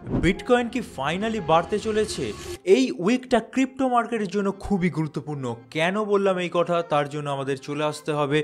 Bitcoin কি finally বাড়তে চলেছে? এই উইকটা ক্রিপ্টো মার্কেটের জন্য খুবই গুরুত্বপূর্ণ। কেন বললাম এই কথা? তার জন্য আমাদের চলে আসতে হবে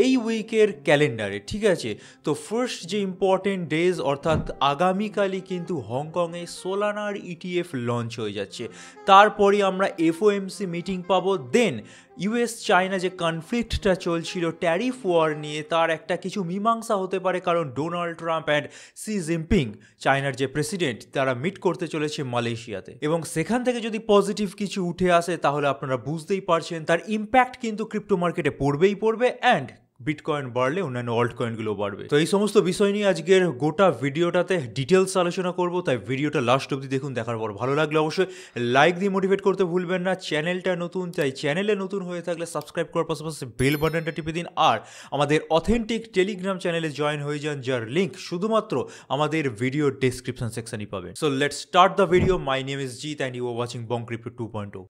এই উইকের ক্যালেন্ডারে, ঠিক আছে? তো ফার্স্ট যে ইম্পর্টেন্ট ডেজ অর্থাৎ আগামীকালই কিন্তু হংকংয়ে সোলানার ইটিএফ লঞ্চ হয়ে যাচ্ছে। তারপরে আমরা এফওএমসি মিটিং পাবো। দেন ইউএস চায়না যে কনফ্লিক্টটা চলছিল ট্যারিফ ওয়ার নিয়ে, তার একটা কিছু মীমাংসা হতে পারে, কারণ Donald Trump and Xi Jinping চায়নার যে প্রেসিডেন্ট তারা মিট করতে চলেছে মালয়েশিয়াতে, এবং সেখান থেকে যদি পজিটিভ কিছু উঠে আসে তাহলে আপনারা বুঝতেই পারছেন তার ইম্প্যাক্ট কিন্তু ক্রিপ্টো মার্কেটে পড়বেই পড়বে, অ্যান্ড বিটকয়েন বাড়লে অন্যান্য অল্ট কয়েনগুলো বাড়বে। তো এই সমস্ত বিষয় নিয়ে আজকের গোটা ভিডিওটাতে ডিটেলস আলোচনা করব, তাই ভিডিওটা লাস্ট অবধি দেখুন। দেখার পর ভালো লাগলে অবশ্যই লাইক দিয়ে মোটিভেট করতে ভুলবেন না। চ্যানেলটা নতুন, তাই চ্যানেলে নতুন হয়ে থাকলে সাবস্ক্রাইব করার পাশাপাশি বেল বাটনটা টিপে দিন, আর আমাদের অথেন্টিক টেলিগ্রাম চ্যানেলে জয়েন হয়ে যান, যার লিঙ্ক শুধুমাত্র আমাদের ভিডিও ডেসক্রিপশন সেকশনই পাবেন। So let's start the video. My name is Jit and you are watching Bong crypto 2.0।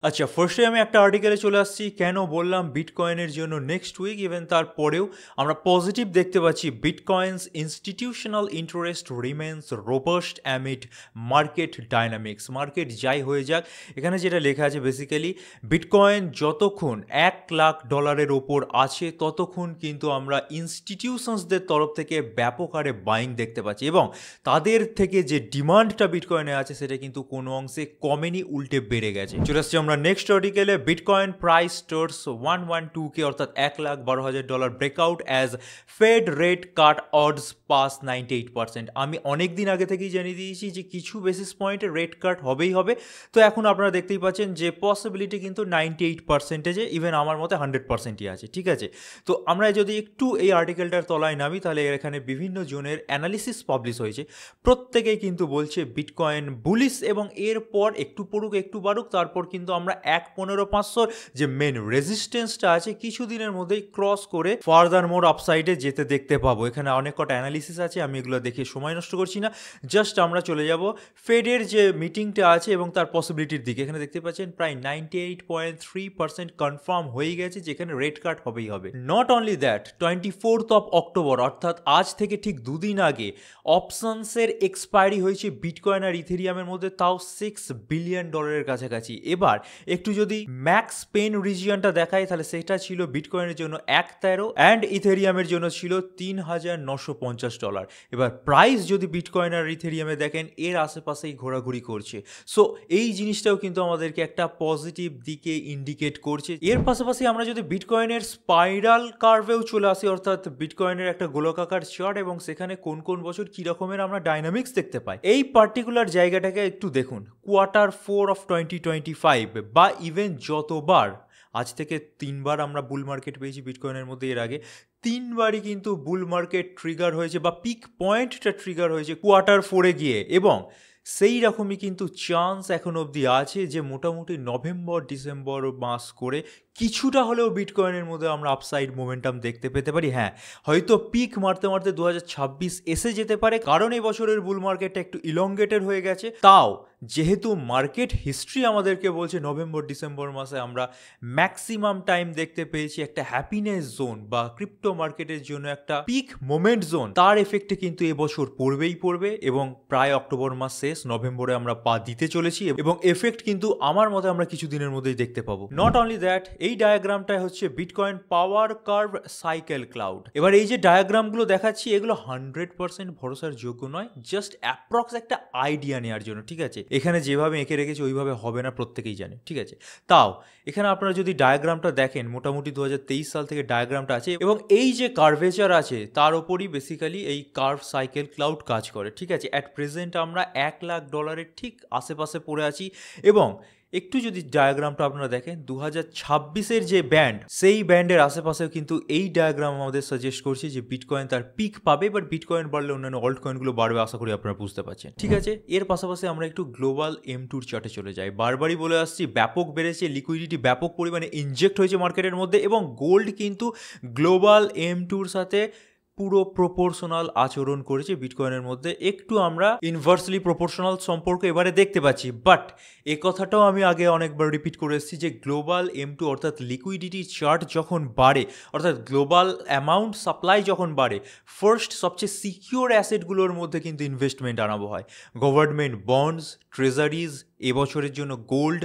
আচ্ছা, ফার্স্টে আমি একটা আর্টিকেলে চলে আসছি। কেন বললাম বিটকয়েনের জন্য নেক্সট উইক ইভেন তারপরেও আমরা পজিটিভ দেখতে পাচ্ছি। Bitcoins institutional interest remains robust amid market dynamics. Market যাই হয়ে যাক, এখানে যেটা লেখা আছে বেসিক্যালি বিটকয়েন যতক্ষণ $1,00,000 ওপর আছে ততক্ষণ কিন্তু আমরা ইনস্টিটিউশনসদের তরফ থেকে ব্যাপক হারে বাইং দেখতে পাচ্ছি, এবং তাদের থেকে যে ডিমান্ডটা বিটকয়েনে আছে সেটা কিন্তু কোনো অংশে কমেনি, উল্টে বেড়ে গেছে। চলে আসছি আমরা নেক্সট আর্টিকেলে। বিটকয়েন প্রাইস স্টোর্স 112K অর্থাৎ $1,12,000 breakout as fed rate cut odds pass 98%। আমি অনেক দিন আগে থেকেই জানিয়ে দিয়েছি যে কিছু বেসিস পয়েন্টে রেট কাট হবেই হবে। তো এখন আপনারা দেখতেই পাচ্ছেন যে পসিবিলিটি কিন্তু 98%, ইভেন আমার মতে 100%ই আছে, ঠিক আছে? তো আমরা যদি একটু এই আর্টিকেলটার তলায় নামি, তাহলে এখানে বিভিন্ন জনের অ্যানালিসিস পাবলিশ হয়েছে। প্রত্যেকেই কিন্তু বলছে বিটকয়েন বুলিশ, এবং এরপর একটু পড়ুক একটু বাড়ুক, তারপর কিন্তু আমরা 1,15,500 যে মেন রেজিস্ট্যান্সটা আছে কিছুদিনের মধ্যেই ক্রস করে ফার্দার মোর আপসাইডে যেতে দেখতে পাবো। এখানে অনেক কটা অ্যানালিসিস আছে, আমি এগুলো দেখে সময় নষ্ট করছি না। জাস্ট আমরা চলে যাব ফেডের যে মিটিংটা আছে এবং তার পসিবিলিটির দিকে। এখানে দেখতে পাচ্ছেন প্রায় 98.3% কনফার্ম হয়ে গেছে যেখানে রেট কাট হবেই হবে। Not only that, 24th of October অর্থাৎ আজ থেকে ঠিক দুদিন আগে অপশনসের এক্সপায়ারি হয়েছে বিটকয়েন আর ইথেরিয়ামের মধ্যে, তাও $6 বিলিয়ন কাছাকাছি। এবার একটু যদি ম্যাক্স পেন রিজিয়নটা দেখায়, তাহলে সেটা ছিল বিটকয়েনের জন্য 1.13 অ্যান্ড ইথেরিয়ামের জন্য ছিল $3,950। এবার প্রাইস যদি বিটকয়েন আর ইথেরিয়ামে দেখেন এর আশেপাশেই ঘোরাঘুরি করছে। সো এই জিনিসটাও কিন্তু আমাদেরকে একটা পজিটিভ দিকে ইন্ডিকেট করছে। এর পাশাপাশি আমরা যদি বিটকয়েনের স্পাইরাল কার্ভেও চলে আসি, অর্থাৎ বিটকয়েনের একটা গোলকাকার চার্ট, এবং সেখানে কোন কোন বছর কি রকমের আমরা ডাইনামিক্স দেখতে পাই, এই পার্টিকুলার জায়গাটাকে একটু দেখুন। Q4 of 2025 বা ইভেন যতবার, আজ থেকে 3বার আমরা বুল মার্কেট পেয়েছি বিটকয়েনের মধ্যে, এর আগে 3বারই কিন্তু বুল মার্কেট ট্রিগার হয়েছে বা পিক পয়েন্টটা ট্রিগার হয়েছে Q4-এ গিয়ে, এবং সেই রকমই কিন্তু চান্স এখন অবধি আছে যে মোটামুটি নভেম্বর ডিসেম্বর মাস করে কিছুটা হলেও বিটকয়েনের মধ্যে আমরা আপসাইড মোমেন্টাম দেখতে পেতে পারি। হ্যাঁ, হয়তো পিক মারতে মারতে 2026 এসে যেতে পারে, কারণ এই বছরের বুল মার্কেটটা একটু ইলংগেটেড হয়ে গেছে। তাও যেহেতু মার্কেট হিস্ট্রি আমাদেরকে বলছে নভেম্বর ডিসেম্বর মাসে আমরা ম্যাক্সিমাম টাইম দেখতে পেয়েছি একটা হ্যাপিনেস জোন বা ক্রিপ্টো মার্কেটের জন্য একটা পিক মোমেন্ট জোন, তার এফেক্টে কিন্তু এবছর পড়বেই পড়বে, এবং প্রায় অক্টোবর মাস শেষ, নভেম্বরে আমরা পা দিতে চলেছি, এবং এফেক্ট কিন্তু আমার মতে আমরা কিছুদিনের মধ্যেই দেখতে পাবো। নট অনলি দ্যাট, এই ডায়াগ্রামটা হচ্ছে বিটকয়েন পাওয়ার কার্ভ সাইকেল ক্লাউড। এবার এই যে ডায়াগ্রামগুলো দেখাচ্ছি এগুলো 100% ভরসার যোগ্য নয়, জাস্ট অ্যাপ্রক্স একটা আইডিয়া নেওয়ার জন্য, ঠিক আছে? এখানে যেভাবে এঁকে রেখেছি ওইভাবে হবে না, প্রত্যেকেই জানে, ঠিক আছে? তাও এখানে আপনারা যদি ডায়াগ্রামটা দেখেন, মোটামুটি 2023 সাল থেকে ডায়াগ্রামটা আছে, এবং এই যে কার্ভেচার আছে তার ওপরই বেসিক্যালি এই কার্ভ সাইকেল ক্লাউড কাজ করে, ঠিক আছে? অ্যাট প্রেজেন্ট আমরা $1,00,000 ঠিক আশেপাশে পড়ে আছি, এবং একটু যদি ডায়াগ্রামটা আপনারা দেখেন 2026-এর যে ব্যান্ড, সেই ব্যান্ডের আশেপাশেও কিন্তু এই ডায়াগ্রাম আমাদের সাজেস্ট করছে যে বিটকয়েন তার পিক পাবে। বাট বিটকয়েন বাড়লে অন্যান্য অল্ট কয়েনগুলো বাড়বে, আশা করি আপনারা বুঝতে পারছেন, ঠিক আছে? এর পাশাপাশি আমরা একটু গ্লোবাল M2 চার্টে চলে যাই। বারবারই বলে আসছি ব্যাপক বেড়েছে, লিকুইডিটি ব্যাপক পরিমাণে ইনজেক্ট হয়েছে মার্কেটের মধ্যে, এবং গোল্ড কিন্তু গ্লোবাল M2-র সাথে পুরো প্রপোর্শনাল আচরণ করেছে বিটকয়েনের মধ্যে। একটু আমরা ইনভার্সলি প্রপোর্শনাল সম্পর্ক এবারে দেখতে পাচ্ছি, বাট এ কথাটাও আমি আগে অনেকবার রিপিট করে এসেছি যে গ্লোবাল M2 অর্থাৎ লিকুইডিটি চার্ট যখন বাড়ে, অর্থাৎ গ্লোবাল অ্যামাউন্ট সাপ্লাই যখন বাড়ে, ফার্স্ট সবচেয়ে সিকিউর অ্যাসেটগুলোর মধ্যে কিন্তু ইনভেস্টমেন্ট আনানো হয়। গভর্নমেন্ট বন্ডস, ট্রেজারিজ, এবছরের জন্য গোল্ড,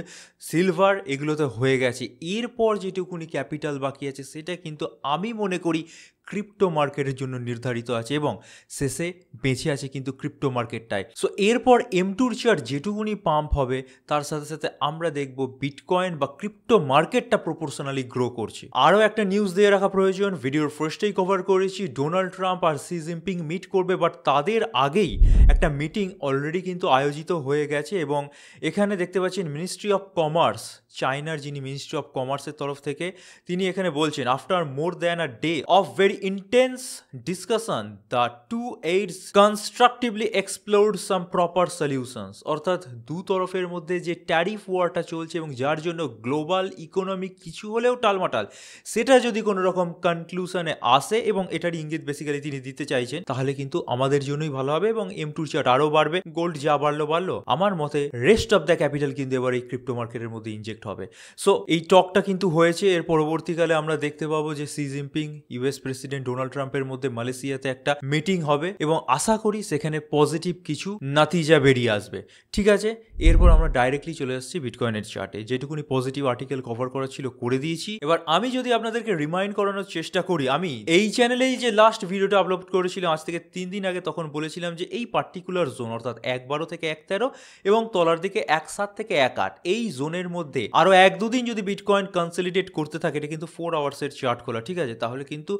সিলভার, এগুলোতে হয়ে গেছে। এরপর যেটুকুনি ক্যাপিটাল বাকি আছে সেটা কিন্তু আমি মনে করি ক্রিপ্টো মার্কেটের জন্য নির্ধারিত আছে এবং শেষে বেঁচে আছে কিন্তু ক্রিপ্টো মার্কেটটাই। সো এরপর M2 চার্ট যেটুকুনি পাম্প হবে তার সাথে সাথে আমরা দেখব বিটকয়েন বা ক্রিপ্টো মার্কেটটা প্রপোর্শনালি গ্রো করছে। আরও একটা নিউজ দিয়ে রাখা প্রয়োজন, ভিডিওর ফার্স্টেই কভার করেছি, ডোনাল্ড ট্রাম্প আর শি জিনপিং মিট করবে, বাট তাদের আগেই একটা মিটিং অলরেডি কিন্তু আয়োজিত হয়ে গেছে এবং এখানে দেখতে পাচ্ছেন মিনিস্ট্রি অফ কমার্স, চায়নার যিনি মিনিস্ট্রি অফ কমার্সের তরফ থেকে তিনি এখানে বলছেন, after more than a day of very intense discussion the two aides constructively explored some proper solutions. অর্থাৎ দু তরফের মধ্যে যে ট্যারিফ ওয়ারটা চলছে এবং যার জন্য গ্লোবাল ইকোনমি কিছু হলেও টালমাটাল, সেটা যদি কোনো রকম কনক্লুশনে আসে এবং এটার ইঙ্গিত বেসিক্যালি তিনি দিতে চাইছেন, তাহলে কিন্তু আমাদের জন্যই ভালো হবে এবং M2 চার্ট আরও বাড়বে। গোল্ড যা বাড়লো আমার মতে রেস্ট অফ দ্য ক্যাপিটাল কিন্তু এবার এই ক্রিপ্টো মার্কেটের মধ্যে ইনজেক্ট হবে। সো এই টকটা কিন্তু হয়েছে। এর পরবর্তীকালে আমরা দেখতে পাবো যে Xi Jinping, US president Donald ট্রাম্পের মধ্যে মালয়েশিয়াতে একটা মিটিং হবে এবং আশা করি সেখানে পজিটিভ কিছু নাতিজা বেরিয়ে আসবে। ঠিক আছে, এরপর আমরা ডাইরেক্টলি চলে আসছি বিটকয়েনের চার্টে। যেটুকুনি পজিটিভ আর্টিকেল কভার করা ছিল করে দিয়েছি। এবার আমি যদি আপনাদেরকে রিমাইন্ড করানোর চেষ্টা করি, আমি এই চ্যানেলেই যে লাস্ট ভিডিওটা আপলোড করেছিলাম আজ থেকে 3 দিন আগে, তখন বলেছিলাম যে এই পার্টিকুলার জোন অর্থাৎ 1.12 থেকে 1.13 এবং তলার দিকে 1.7 থেকে 1.8 এই জোনের মধ্যে আরও 1-2 দিন যদি বিটকয়েন কনসলিডেট করতে থাকে, এটা কিন্তু 4 আওয়ার্সের চার্ট খোলা, ঠিক আছে, তাহলে কিন্তু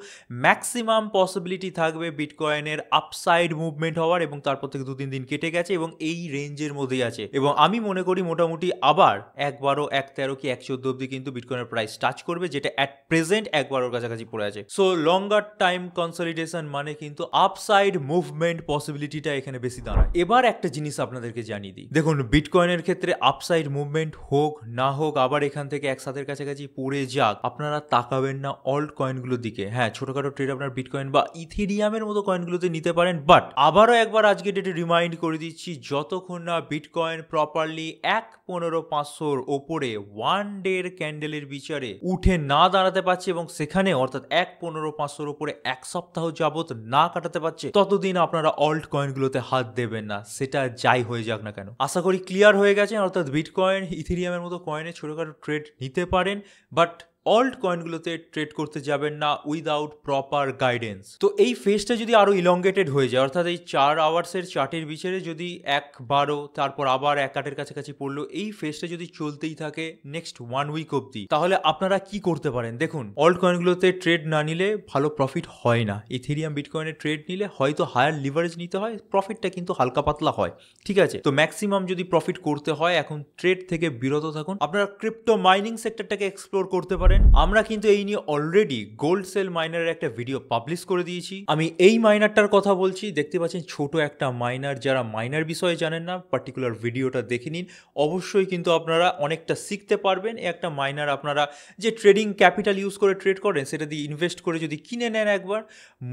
ম্যাক্সিমাম পসিবিলিটি থাকবে বিটকয়েনের আপসাইড মুভমেন্ট হওয়ার এবং তারপর থেকে 2-3 দিন কেটে গেছে এবং এই রেঞ্জের মধ্যেই আছে এবং আমি মনে করি মোটামুটি আবার 1.12, 1.13 কি 1.14 অব্দি কিন্তু বিটকয়েনের প্রাইস টাচ করবে, যেটা অ্যাট প্রেজেন্ট 1.12 কাছাকাছি পড়ে আছে। সো লঙ্গার টাইম কনসলিডেশন মানে কিন্তু আপসাইড মুভমেন্ট পসিবিলিটিটা এখানে বেশি দাঁড়ায়। এবার একটা জিনিস আপনাদেরকে জানিয়ে দিই, দেখুন বিটকয়েনের ক্ষেত্রে আপসাইড মুভমেন্ট হোক না হোক, আবার এখান থেকে 1.7 কাছাকাছি পড়ে যাক, আপনারা তাকাবেন না অল্ট কয়েনগুলোর দিকে। হ্যাঁ, ছোটখাটো ট্রেড আপনার বিটকয়েন বা ইথেরিয়ামের মতো কয়েনগুলোতে নিতে পারেন, বাট আবারও একবার আজকে ডেটে রিমাইন্ড করে দিচ্ছি, যতক্ষণ না বিটকয়েন প্রপারলি 1.15,500 ওপরে 1 ডের ক্যান্ডেলের বিচারে উঠে না দাঁড়াতে পারছে এবং সেখানে অর্থাৎ 1.15,500 ওপরে 1 সপ্তাহ যাবত না কাটাতে পারছে, ততদিন আপনারা অল্ট কয়েনগুলোতে হাত দেবেন না, সেটা যাই হয়ে যাক না কেন। আশা করি ক্লিয়ার হয়ে গেছে। অর্থাৎ বিটকয়েন, ইথেরিয়ামের মতো কয়েনে ছোটখাটো ট্রেড নিতে পারেন, বাট অল্ট কয়েনগুলোতে ট্রেড করতে যাবেন না উইদাউট প্রপার গাইডেন্স। তো এই ফেজটা যদি আরও ইলংগেটেড হয়ে যায়, অর্থাৎ এই 4 আওয়ার্সের চার্টের বিচারে যদি 1.12 তারপর আবার 1.8 কাছাকাছি পড়লো, এই ফেজটা যদি চলতেই থাকে নেক্সট 1 উইক অবধি, তাহলে আপনারা কি করতে পারেন? দেখুন, অল্ট কয়েনগুলোতে ট্রেড না নিলে ভালো প্রফিট হয় না। ইথেরিয়াম, বিটকয়েনের ট্রেড নিলে হয়তো হায়ার লিভারেজ নিতে হয়, প্রফিটটা কিন্তু হালকা পাতলা হয়, ঠিক আছে। তো ম্যাক্সিমাম যদি প্রফিট করতে হয় এখন ট্রেড থেকে বিরত থাকুন। আপনারা ক্রিপ্টো মাইনিং সেক্টরটাকে এক্সপ্লোর করতে পারেন। আমরা কিন্তু এই নিয়ে অলরেডি গোল্ড সেল মাইনারের একটা ভিডিও পাবলিশ করে দিয়েছি। আমি এই মাইনারটার কথা বলছি, দেখতে পাচ্ছেন ছোট একটা মাইনার। যারা মাইনার বিষয়ে জানেন না, পার্টিকুলার ভিডিওটা দেখে নিন, অবশ্যই কিন্তু আপনারা অনেকটা শিখতে পারবেন। একটা মাইনার আপনারা যে ট্রেডিং ক্যাপিটাল ইউজ করে ট্রেড করেন, সেটা দিয়ে ইনভেস্ট করে যদি কিনে নেন একবার,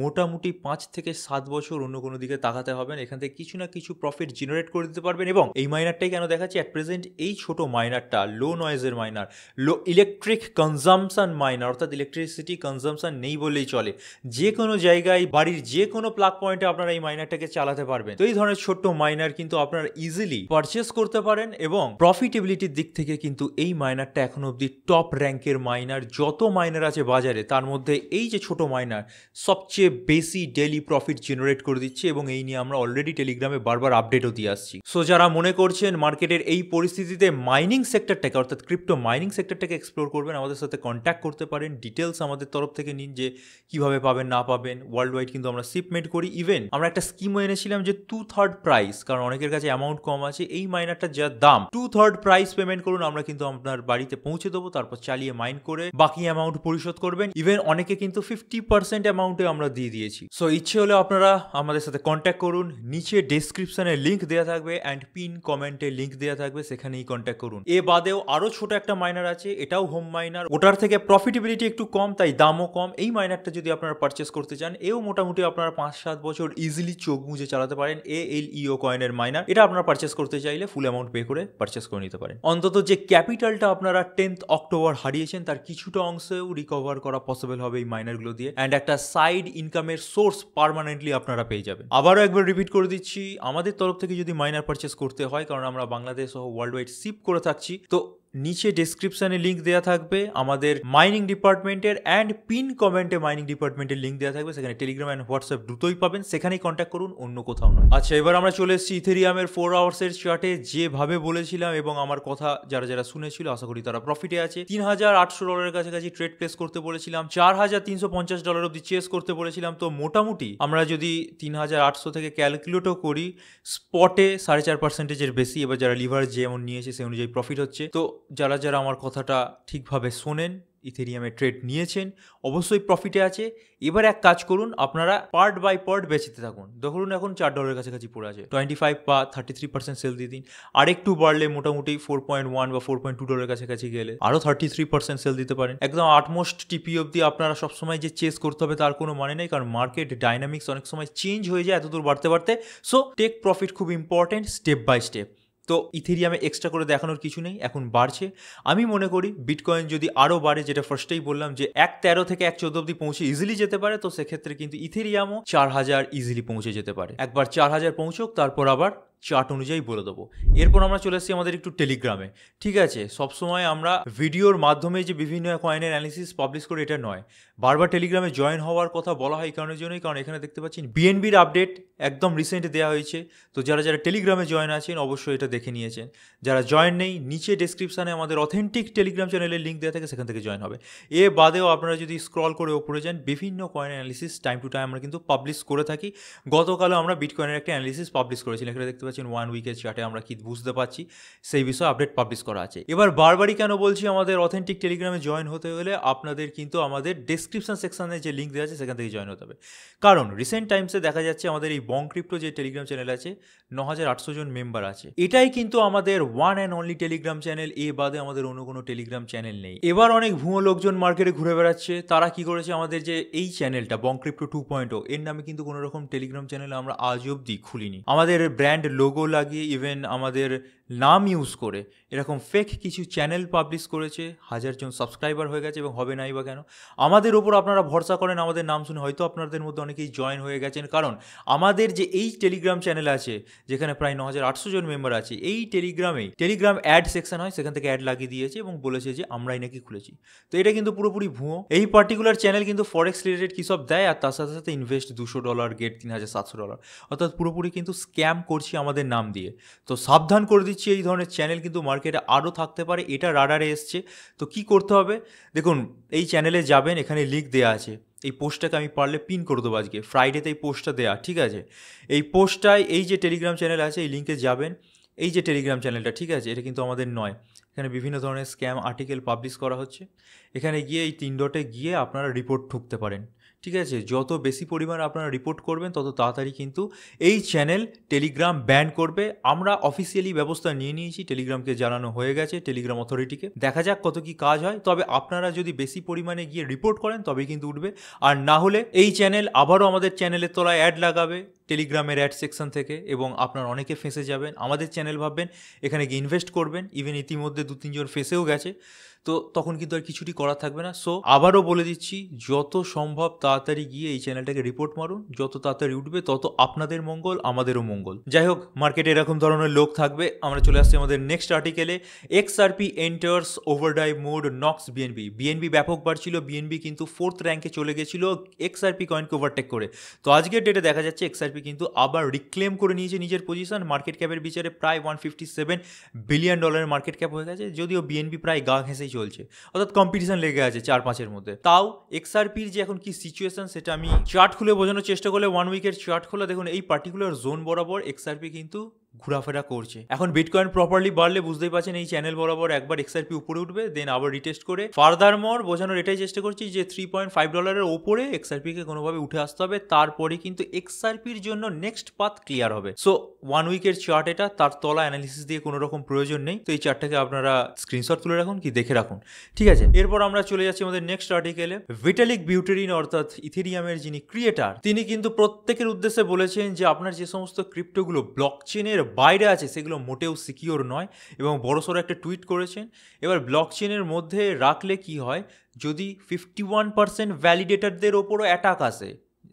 মোটামুটি 5 থেকে 7 বছর অন্য কোনো দিকে তাকাতে হবেন, এখান থেকে কিছু না কিছু প্রফিট জেনারেট করে দিতে পারবেন। এবং এই মাইনারটাই কেন দেখাচ্ছি, অ্যাট প্রেজেন্ট এই ছোট মাইনারটা লো নয়েজের মাইনার, লো ইলেকট্রিক কনজামশন মাইনার, অর্থাৎ ইলেকট্রিসিটি কনজামশন নেই বললেই চলে। যে কোনো জায়গায় বাড়ির যে কোনো প্লাগ পয়েন্টে আপনারা এই মাইনারটাকে চালাতে পারবেন। তো এই ধরনের ছোট্ট মাইনার কিন্তু আপনারা ইজিলি পারচেস করতে পারেন এবং প্রফিটেবিলিটির দিক থেকে কিন্তু এই মাইনারটা এখনো অব্দি টপ র্যাঙ্কের মাইনার। যত মাইনার আছে বাজারে তার মধ্যে এই যে ছোট মাইনার সবচেয়ে বেশি ডেইলি প্রফিট জেনারেট করে দিচ্ছে এবং এই নিয়ে আমরা অলরেডি টেলিগ্রামে বারবার আপডেটও দিয়ে আসছি। সো যারা মনে করছেন মার্কেটের এই পরিস্থিতিতে মাইনিং সেক্টরটাকে অর্থাৎ ক্রিপ্টো মাইনিং সেক্টরটাকে এক্সপ্লোর করবেন, আমাদের সাথে কন্ট্যাক্ট করতে পারেন। ডিটেলস আমাদের তরফ থেকে নিন যে কিভাবে পাবেন না পাবেন। ওয়ার্ল্ড ওয়াইড কিন্তু আমরা শিপমেন্ট করি। ইভেন আমরা একটা স্কিমও এনেছিলাম যে 2/3 প্রাইস, কারণ অনেকের কাছে অ্যামাউন্ট কম আছে। এই মাইনারটার যা দাম 2/3 প্রাইস পেমেন্ট করুন, আমরা কিন্তু আপনার বাড়িতে পৌঁছে দেবো, তারপর চালিয়ে মাইন করে বাকি অ্যামাউন্ট পরিশোধ করবেন। ইভেন অনেকে কিন্তু 50% অ্যামাউন্টে আমরা দিয়ে দিয়েছি। সো ইচ্ছে হলে আপনারা আমাদের সাথে কন্ট্যাক্ট করুন। নিচে ডেসক্রিপশনে লিঙ্ক দেওয়া থাকবে অ্যান্ড পিন কমেন্টে লিঙ্ক দেওয়া থাকবে, সেখানেই কন্ট্যাক্ট করুন। এ বাদেও আরো ছোট একটা মাইনার আছে, এটাও হোম মাইনার, ওটার এটার থেকে প্রফিটেবিলিটি একটু কম, তাই দামও কম। এই মাইনারটা যদি আপনারা পারচেস করতে চান, এও মোটামুটি আপনারা 5-7 বছর ইজিলি চোখ মুজে চালাতে পারেন। ALEO কয়েনের মাইনার, এটা আপনারা পারচেস করতে চাইলে ফুল অ্যামাউন্ট পে করে পারচেস করে নিতে পারেন। অন্তত যে ক্যাপিটালটা আপনারা 10th অক্টোবর হারিয়েছেন তার কিছুটা অংশেও রিকভার করা পসিবল হবে এই মাইনারগুলো দিয়ে, অ্যান্ড একটা সাইড ইনকামের সোর্স পার্মানেন্টলি আপনারা পেয়ে যাবেন। আবারও একবার রিপিট করে দিচ্ছি, আমাদের তরফ থেকে যদি মাইনার পারচেস করতে হয়, কারণ আমরা বাংলাদেশ সহ ওয়ার্ল্ড ওয়াইড শিপ করে থাকছি, তো নিচে ডেসক্রিপশনে লিঙ্ক দেওয়া থাকবে আমাদের মাইনিং ডিপার্টমেন্টের, অ্যান্ড পিন কমেন্টে মাইনিং ডিপার্টমেন্টের লিঙ্ক দেওয়া থাকবে। সেখানে টেলিগ্রাম অ্যান্ড হোয়াটসঅ্যাপ দুটোই পাবেন, সেখানেই কন্ট্যাক্ট করুন, অন্য কোথাও নয়। আচ্ছা, এবার আমরা চলে এসেছি ইথেরিয়ামের 4 আওয়ার্সের চার্টে। যেভাবে বলেছিলাম এবং আমার কথা যারা যারা শুনেছিল, আশা করি তারা প্রফিটে আছে। $3,800 কাছাকাছি ট্রেড প্লেস করতে বলেছিলাম, $4,350 অব্দি চেস করতে বলেছিলাম। তো মোটামুটি আমরা যদি 3,800 থেকে ক্যালকুলেটও করি, স্পটে 4.5%-এর বেশি। এবার যারা লিভারেজ যেমন নিয়েছে সেই অনুযায়ী প্রফিট হচ্ছে। তো যারা যারা আমার কথাটা ঠিকভাবে শোনেন, ইথেরিয়ামে ট্রেড নিয়েছেন, অবশ্যই প্রফিটে আছে। এবার এক কাজ করুন, আপনারা পার্ট বাই পার্ট বেচতে থাকুন। ধরুন এখন $4 কাছাকাছি পড়ে আছে, 25 বা 33% সেল দিয়ে দিন। আর একটু বাড়লে মোটামুটি 4.1 বা $4.2 কাছাকাছি গেলে আরও 33% সেল দিতে পারেন। একদম আটমোস্ট টিপি অব্দি আপনারা সবসময় যে চেস করতে হবে তার কোনো মানে নেই, কারণ মার্কেট ডাইনামিক্স অনেক সময় চেঞ্জ হয়ে যায় এতদূর বাড়তে বাড়তে। সো টেক প্রফিট খুব ইম্পর্টেন্ট, স্টেপ বাই স্টেপ। তো ইথেরিয়ামে এক্সট্রা করে দেখানোর কিছু নেই, এখন বাড়ছে। আমি মনে করি বিটকয়েন যদি আরও বাড়ে, যেটা ফার্স্টেই বললাম যে 1.13 থেকে 1.14 অব্দি পৌঁছে ইজিলি যেতে পারে, তো সেক্ষেত্রে কিন্তু ইথেরিয়ামও 4,000 ইজিলি পৌঁছে যেতে পারে। একবার 4,000 পৌঁছুক, তারপর আবার চার্ট অনুযায়ী বলে দেবো। এরপর আমরা চলে এসেছি আমাদের একটু টেলিগ্রামে। ঠিক আছে, সবসময় আমরা ভিডিওর মাধ্যমে যে বিভিন্ন কয়েনের অ্যানালিসিস পাবলিশ করে এটা নয়, বারবার টেলিগ্রামে জয়েন হওয়ার কথা বলা হয় এই কারণের জন্যই, কারণ এখানে দেখতে পাচ্ছেন বিএনবির আপডেট একদম রিসেন্ট দেওয়া হয়েছে। তো যারা যারা টেলিগ্রামে জয়েন আছেন অবশ্যই এটা দেখে নিয়েছেন। যারা জয়েন নেই, নিচে ডেসক্রিপশানে আমাদের অথেন্টিক টেলিগ্রাম চ্যানেলের লিঙ্ক দেওয়া থাকে, সেখান থেকে জয়েন হবে। এ বাদেও আপনারা যদি স্ক্রল করে ওপরে যান, বিভিন্ন coin analysis time to time আমরা কিন্তু পাবলিশ করে থাকি। গতকালও আমরা বিটকয়েনের একটা অ্যানালিসিস পাবলিশ করেছিলাম, এখানে দেখতে পাচ্ছেন 1 উইকের চার্টে আমরা কি বুঝতে পারছি সেই বিষয়ে আপডেট পাবলিশ করা আছে। এবার বারবারই কেন বলছি, আমাদের অথেন্টিক টেলিগ্রামে জয়েন হতে হলে আপনাদের কিন্তু আমাদের ডেসক্রিপশন সেকশনে যে লিঙ্ক দেওয়া আছে সেখান থেকে জয়েন হতে হবে। কারণ রিসেন্ট টাইমসে দেখা যাচ্ছে আমাদের এই বং ক্রিপ্টো যে টেলিগ্রাম চ্যানেল আছে, 9,800 জন মেম্বার আছে। এটাই কিন্তু আমাদের one and only Telegram channel, এ বাদে আমাদের অন্য কোনো টেলিগ্রাম চ্যানেল নেই। এবার অনেক ভুয়ো লোকজন মার্কেটে ঘুরে বেড়াচ্ছে, তারা কি করেছে, আমাদের যে এই চ্যানেলটা বং ক্রিপ্টো 2.0, এর নামে কিন্তু কোনো রকম টেলিগ্রাম চ্যানেল আমরা আজ অব্দি খুলিনি। আমাদের ব্র্যান্ড লোগো লাগিয়ে, ইভেন আমাদের নাম ইউজ করে এরকম ফেক কিছু চ্যানেল পাবলিশ করেছে। 1,000 জন সাবস্ক্রাইবার হয়ে গেছে, এবং হবে নাই বা কেন? আমাদের ওপর আপনারা ভরসা করেন, আমাদের নাম শুনে হয়তো আপনাদের মধ্যে অনেকেই জয়েন হয়ে গেছেন। কারণ আমাদের যে এই টেলিগ্রাম চ্যানেল আছে, যেখানে প্রায় 9,800 জন মেম্বার আছে, এই টেলিগ্রাম অ্যাড সেকশন হয়, সেখান থেকে অ্যাড লাগিয়ে দিয়েছে এবং বলেছে যে আমরাই নাকি খুলেছি। তো এটা কিন্তু পুরোপুরি ভুয়ো। এই পার্টিকুলার চ্যানেল কিন্তু ফরেক্স রিলেটেড কী সব দেয়, আর তার সাথে সাথে ইনভেস্ট $200 গেট $3,700, অর্থাৎ পুরোপুরি কিন্তু স্ক্যাম করছি আমাদের নাম দিয়ে। তো সাবধান করে দিচ্ছি, এই ধরনের চ্যানেল কিন্তু মার্কেটে আরও থাকতে পারে, এটা রাডারে এসছে। তো কি করতে হবে দেখুন, এই চ্যানেলে যাবেন, এখানে লিঙ্ক দেওয়া আছে। এই পোস্টটাকে আমি পারলে পিন করে দেবো, আজকে ফ্রাইডেতে এই পোস্টটা দেওয়া, ঠিক আছে? এই পোস্টটায় এই যে টেলিগ্রাম চ্যানেল আছে, এই লিঙ্কে যাবেন। এই যে টেলিগ্রাম চ্যানেলটা, ঠিক আছে, এটা কিন্তু আমাদের নয়। এখানে বিভিন্ন ধরনের স্ক্যাম আর্টিকেল পাবলিশ করা হচ্ছে। এখানে গিয়ে এই 3 ডটে গিয়ে আপনারা রিপোর্ট ঠুকতে পারেন, ঠিক আছে? যত বেশি পরিমাণে আপনারা রিপোর্ট করবেন, তত তাড়াতাড়ি কিন্তু এই চ্যানেল টেলিগ্রাম ব্যান করবে। আমরা অফিসিয়ালি ব্যবস্থা নিয়ে নিয়েছি, টেলিগ্রামকে জানানো হয়ে গেছে, টেলিগ্রাম অথরিটিকে। দেখা যাক কত কি কাজ হয়। তবে আপনারা যদি বেশি পরিমাণে গিয়ে রিপোর্ট করেন তবেই কিন্তু উঠবে, আর না হলে এই চ্যানেল আবারও আমাদের চ্যানেলের তলায় অ্যাড লাগাবে টেলিগ্রামের অ্যাড সেকশন থেকে, এবং আপনার অনেকে ফেঁসে যাবেন। আমাদের চ্যানেল ভাববেন, এখানে গিয়ে ইনভেস্ট করবেন, ইভেন ইতিমধ্যে 2-3 জন ফেঁসেও গেছে। তো তখন কিন্তু আর কিছুটি করার থাকবে না। সো আবারও বলে দিচ্ছি, যত সম্ভব তাড়াতাড়ি গিয়ে এই চ্যানেলটাকে রিপোর্ট মারুন। যত তাড়াতাড়ি উঠবে তত আপনাদের মঙ্গল, আমাদেরও মঙ্গল। যাই হোক, মার্কেটে এরকম ধরনের লোক থাকবে। আমরা চলে আসছি আমাদের নেক্সট আর্টিকেলে। XRP এন্টার্স ওভারড্রাইভ মোড, নক্স বিএনবি ব্যাপক বাড়ছিল। বিএনবি কিন্তু 4th র্যাঙ্কে চলে গেছিল XRP কয়েনকে ওভারটেক করে। তো আজকের ডেটে দেখা যাচ্ছে XRP কিন্তু আবার রিক্লেম করে নিয়েছে নিজের পজিশন। মার্কেট ক্যাপের বিচারে প্রায় $157 বিলিয়ন মার্কেট ক্যাপ হয়ে গেছে, যদিও বিএনবি প্রায় গা ঘেঁষেই চলছে, অর্থাৎ কম্পিটিশন লেগে আছে 4-5-এর মধ্যে। তাও XRPর যে এখন কি সিচুয়েশন, সেটা আমি চার্ট খুলে বোঝানোর চেষ্টা করলে, 1 উইকের চার্ট খোলা দেখুন, এই পার্টিকুলার জোন বরাবর XRP কিন্তু ঘোরাফেরা করছে। এখন বিটকয়েন প্রপারলি বাড়লে বুঝতেই পারছেন এই চ্যানেল বরাবর একবার XRP উপরে উঠবে, দেন আবার রিটেস্ট করে ফার্দারমোর বোঝানোর এটাই চেষ্টা করছি যে $3.5 ওপরে XRP কে কোনোভাবে উঠে আসতে হবে, তারপরে কিন্তু XRPর জন্য নেক্সট পাথ ক্লিয়ার হবে। সো 1 উইকের চার্ট এটা, তার তলা অ্যানালিসিস দিয়ে কোনো রকম প্রয়োজন নেই। তো এই চার্টটাকে আপনারা স্ক্রিনশট তুলে রাখুন কি দেখে রাখুন, ঠিক আছে। এরপর আমরা চলে যাচ্ছি আমাদের নেক্সট আর্টিকেলে। ভিটালিক বিউটেরিন অর্থাৎ ইথেরিয়ামের যিনি ক্রিয়েটার, তিনি কিন্তু প্রত্যেকের উদ্দেশ্যে বলেছেন যে আপনার যে সমস্ত ক্রিপ্টোগুলো ব্লকচেনের বাইরে আছে সেগুলো মোটেও সিকিওর নয়, এবং বড়সড় একটা টুইট করেছেন। এবার ব্লকচেনের মধ্যে রাখলে কি হয়, যদি 51% ভ্যালিডেটারদের ওপরও অ্যাটাক আসে,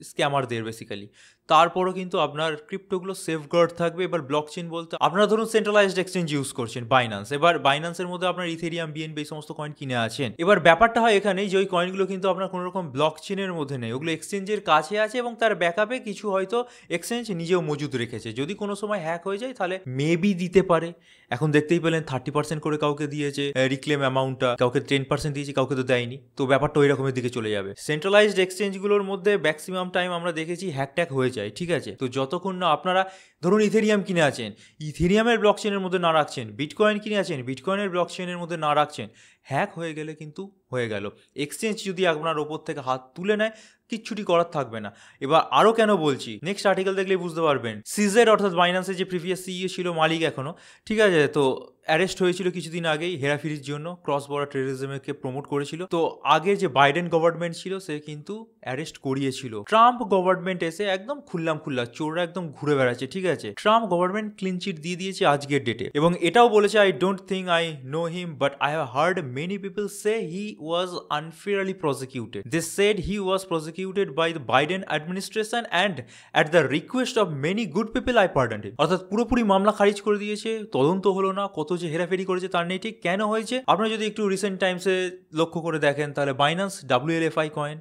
স্ক্যামারদের বেসিক্যালি, তারপরও কিন্তু আপনার ক্রিপ্টোগুলো সেফগার্ড থাকবে। এবার ব্লকচেন বলতে আপনারা ধরুন সেন্ট্রালাইজড এক্সচেঞ্জ ইউজ করছেন বাইন্যান্স, এবার বাইন্যান্সের মধ্যে আপনার ইথেরিয়াম, বিএনবি এই সমস্ত কয়েন কিনে আছেন। এবার ব্যাপারটা হয় এখানেই যে ওই কয়েনগুলো কিন্তু আপনার কোনো রকম ব্লকচেনের মধ্যে নেই, ওগুলো এক্সচেঞ্জের কাছে আছে এবং তার ব্যাকআপে কিছু হয়তো এক্সচেঞ্জ নিজেও মজুদ রেখেছে। যদি কোনো সময় হ্যাক হয়ে যায় তাহলে মেবি দিতে পারে। এখন দেখতেই পেলেন 30% করে কাউকে দিয়েছে রিক্লেম অ্যামাউন্টটা, কাউকে 10% দিয়েছে, কাউকে তো দেয়নি। তো ব্যাপারটা ওই রকমের দিকে চলে যাবে। সেন্ট্রালাইজড এক্সচেঞ্জগুলোর মধ্যে ম্যাক্সিমাম টাইম আমরা দেখেছি হ্যাক হয়ে যায়, ঠিক আছে। তো যতক্ষণ না আপনারা ধরুন ইথেরিয়াম কিনে আছেন, ইথেরিয়ামের ব্লকচেনের মধ্যে না রাখছেন, বিটকয়েন কিনে আছেন, বিটকয়েনের ব্লকচেনের মধ্যে না রাখছেন, হ্যাক হয়ে গেলে কিন্তু হয়ে গেল। এক্সচেঞ্জ যদি আপনার ওপর থেকে হাত তুলে নেয়, কিচ্ছুটি করার থাকবে না। এবার আরও কেন বলছি, নেক্সট আর্টিকেল দেখলেই বুঝতে পারবেন। সিজেড অর্থাৎ বাইন্যান্সের যে প্রিভিয়াস সিইও ছিল, মালিক এখনও, ঠিক আছে, তো অ্যারেস্ট হয়েছিল কিছুদিন আগেই হেরাফেরির জন্য, ক্রস বর্ডার টেররিজমকে প্রমোট করেছিল। তো আগের যে বাইডেন গভর্নমেন্ট ছিল সে কিন্তু অ্যারেস্ট করিয়েছিল। ট্রাম্প গভর্নমেন্ট এসে একদম খুল্লা চোররা একদম ঘুরে বেড়াচ্ছে, ঠিক আছে। ট্রাম্প গভর্নমেন্ট ক্লিন চিট দিয়ে দিয়েছে আজকের ডেটে, এবং এটাও বলেছে I don't think I know him but I have heard many people say he was unfairly prosecuted. They said he was prosecuted by the Biden administration and at the request of many good people I pardoned him. অর্থাৎ পুরোপুরি মামলা খারিজ করে দিয়েছে, তদন্ত হলো না, কত যে হেরাফেরি করেছে তার নেই ঠিক। কেন হয়েছে আপনারা যদি একটু রিসেন্ট টাইমসে লক্ষ্য করে দেখেন তাহলে বাইন্যান্স WLFI কয়েন,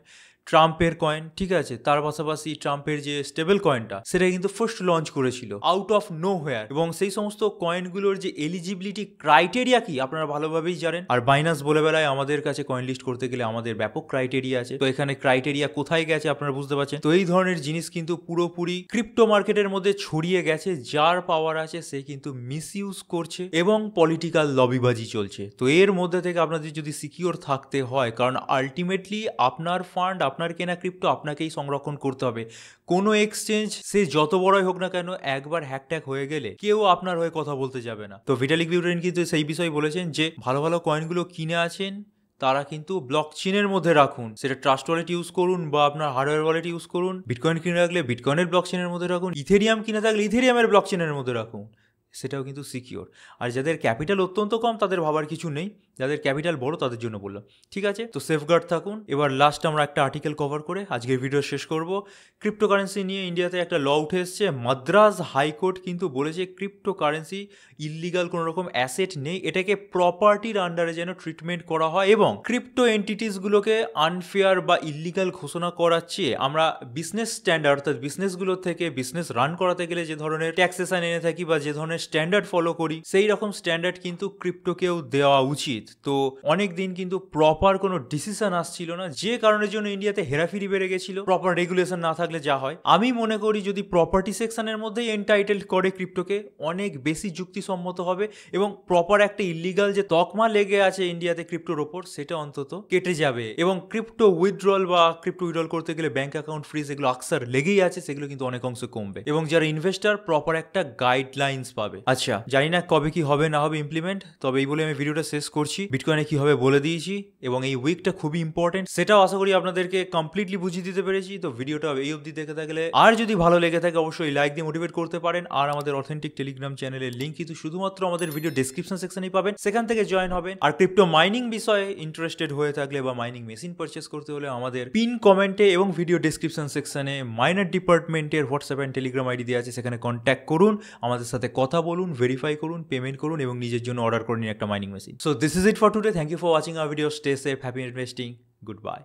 ট্রাম্পের কয়েন, ঠিক আছে, তার পাশাপাশি ট্রাম্পের যে স্টেবল কয়েনটা সেটা কিন্তু ফার্স্ট লঞ্চ করেছিল আউট অফ নো হোয়ার, এবং সেই সমস্ত কয়েনগুলোর যে এলিজিবিলিটি ক্রাইটেরিয়া কি আপনারা ভালোভাবেই জানেন। আর বাইন্যান্স বলে বেলায় আমাদের কাছে কয়েন লিস্ট করতে গেলে আমাদের ব্যাপক ক্রাইটেরিয়া আছে, তো এখানে ক্রাইটেরিয়া কোথায় গেছে আপনারা বুঝতে পারছেন। তো এই ধরনের জিনিস কিন্তু পুরোপুরি ক্রিপ্টো মার্কেটের মধ্যে ছড়িয়ে গেছে, যার পাওয়ার আছে সে কিন্তু মিসইউজ করছে এবং পলিটিক্যাল লবিবাজি চলছে। তো এর মধ্যে থেকে আপনাদের যদি সিকিওর থাকতে হয়, কারণ আলটিমেটলি আপনার ফান্ড, আপনার কেনা ক্রিপ্টো আপনাকেই সংরক্ষণ করতে হবে। কোনো এক্সচেঞ্জ সে যত বড়ই হোক না কেন, একবার হ্যাকট্যাক হয়ে গেলে কেউ আপনার হয়ে কথা বলতে যাবে না। তো ভিটালিক বিউটেরিন কিন্তু সেই বিষয়ে বলেছেন যে ভালো ভালো কয়েনগুলো কিনে আছেন তারা কিন্তু ব্লকচেনের মধ্যে রাখুন, সেটা ট্রাস্ট ওয়ালেট ইউজ করুন বা আপনার হার্ডওয়্যার ওয়ালেট ইউজ করুন। বিটকয়েন কিনে রাখলে বিটকয়েনের ব্লকচেনের মধ্যে রাখুন, ইথেরিয়াম কিনে থাকলে ইথেরিয়ামের ব্লকচেনের মধ্যে রাখুন, সেটাও কিন্তু সিকিওর। আর যাদের ক্যাপিটাল অত্যন্ত কম তাদের ভাবার কিছু নেই, যাদের ক্যাপিটাল বড় তাদের জন্য বললাম, ঠিক আছে। তো সেফগার্ড থাকুন। এবার লাস্ট আমরা একটা আর্টিকেল কভার করে আজকের ভিডিও শেষ করব। ক্রিপ্টোকারেন্সি নিয়ে ইন্ডিয়াতে একটা ল উঠে এসছে। মাদ্রাজ হাইকোর্ট কিন্তু বলেছে ক্রিপ্টোকারেন্সি ইললিগাল কোনো রকম অ্যাসেট নেই, এটাকে প্রপার্টির আন্ডারে যেন ট্রিটমেন্ট করা হয়, এবং ক্রিপ্টো এন্টিটিসগুলোকে আনফেয়ার বা ইললিগাল ঘোষণা করার চেয়ে আমরা বিজনেস স্ট্যান্ডার্ড, অর্থাৎ বিজনেসগুলো থেকে বিজনেস রান করাতে গেলে যে ধরনের ট্যাক্সেশন এনে থাকি বা যে ধরনের স্ট্যান্ডার্ড ফলো করি, সেই রকম স্ট্যান্ডার্ড কিন্তু ক্রিপ্টোকেও দেওয়া উচিত। তো অনেক দিন কিন্তু প্রপার কোনো ডিসিশন আসছিল না, যে কারণের জন্য ইন্ডিয়াতে হেরাফেরি বেড়ে গেছিল। প্রপার রেগুলেশন না থাকলে যা হয়, আমি মনে করি যদি প্রপার্টি সেকশনের মধ্যেই এন্টাইটেলড করে ক্রিপ্টোকে, অনেক বেশি যুক্তিসম্মত হবে এবং প্রপার একটা ইলিগাল যে তকমা লেগে আছে ইন্ডিয়াতে ক্রিপ্টোর ওপর, সেটা অন্তত কেটে যাবে। এবং ক্রিপ্টো উইথড্রল বা ক্রিপ্টো উইথড্রল করতে গেলে ব্যাংক অ্যাকাউন্ট ফ্রিজ এগুলো আকসার লেগেই আছে, সেগুলো কিন্তু অনেক অংশ কমবে এবং যারা ইনভেস্টার প্রপার একটা গাইডলাইন্স পাবে। আচ্ছা, জানি না কবে কি হবে না হবে ইমপ্লিমেন্ট, তবে এই বলে আমি ভিডিওটা শেষ করছি। বিটকয়েনে কি হবে বলে দিয়েছি এবং এই উইকটা খুবই ইম্পর্টেন্ট, সেটাও আশা করি আপনাদেরকে কমপ্লিটলি বুঝিয়ে দিতে পেরেছি। তো ভিডিওটা এই অবধি দেখে থাকলে আর যদি ভালো লেগে থাকে অবশ্যই লাইক দিয়ে মোটিভেট করতে পারেন। আর আমাদের অথেন্টিক টেলিগ্রাম চ্যানেলের লিঙ্ক কিন্তু শুধুমাত্র আমাদের ভিডিও ডেসক্রিপশন সেকশনেই পাবেন, সেখান থেকে জয়েন হবেন। আর ক্রিপ্টো মাইনিং বিষয়ে ইন্টারেস্টেড হয়ে থাকলে বা মাইনিং মেশিন পারচেস করতে হলে আমাদের পিন কমেন্টে এবং ভিডিও ডেসক্রিপশন সেকশনে মাইনার ডিপার্টমেন্টের হোয়াটসঅ্যাপ অ্যান্ড টেলিগ্রাম আইডি দেওয়া আছে, সেখানে কন্ট্যাক্ট করুন, আমাদের সাথে কথা বলুন, ভেরিফাই করুন, পেমেন্ট করুন এবং নিজের জন্য অর্ডার করে নিন একটা mining machine. So this is it for today. Thank you for watching our video. Stay safe, happy investing, good by.